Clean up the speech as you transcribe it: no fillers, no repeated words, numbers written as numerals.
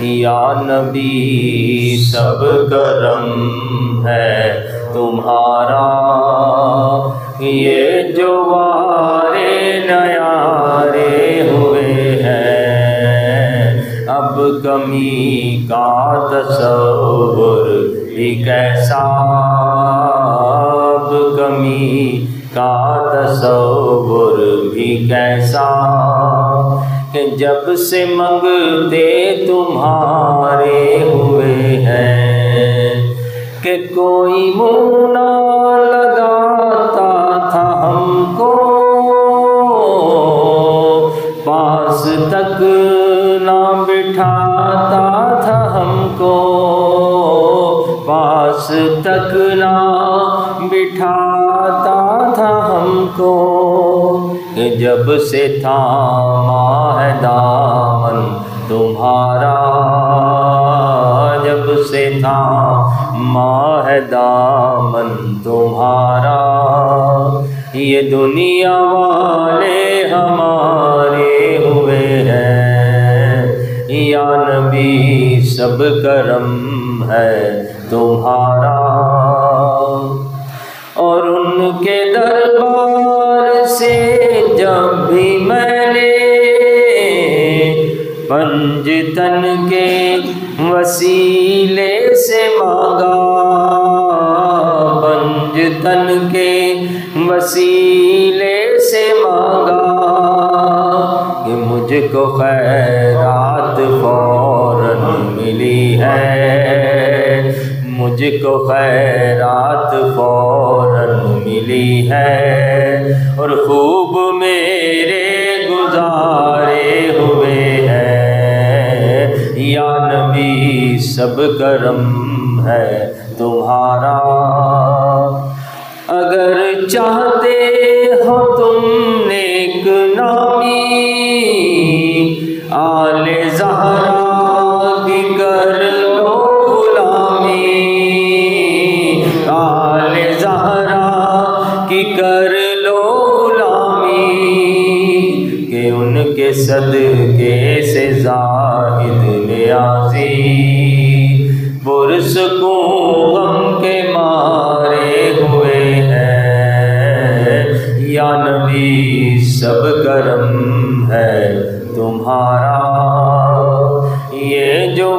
یا نبی سب کرم ہے تمہارا، یہ جو وارے نیارے ہوئے ہیں، اب کمی کا تصور بھی کیسا، اب کمی کا تصور بھی کیسا، کہ جب سے منگتے تمہارے ہوئے ہیں، کہ کوئی منہ نہ لگاتا تھا ہم کو، پاس تک نہ بٹھاتا تھا ہم کو، پاس تک نہ بٹھاتا تھا ہم کو، کہ جب سے تھاما ہے دامن تمہارا، جب سے تھاما ہے دامن تمہارا، یہ دنیا والے ہمارے ہوئے ہیں، یا نبی سب کرم ہے تمہارا۔ اور ان کے دربار سے جب بھی میں نے پنجتن کے وسیلے سے مانگا، پنجتن کے وسیلے سے مانگا، کہ مجھ کو خیرات فوراً ملی ہے، مجھ کو خیرات فوراً ملی ہے، اور خوب میرے گزارے ہوئے ہیں، یا نبی سب کرم ہے تمہارا۔ اگر چاہتے ہو تم نیک نامی، آل زہرا کی کر لو غلامی، آل زہرا کی کر لو غلامی، کہ ان کے صدقے سے زاہد نیازی پرسکون غم کے مارے ہوئے ہیں، یا نبی سب کرم ہے تمہارا، یہ جو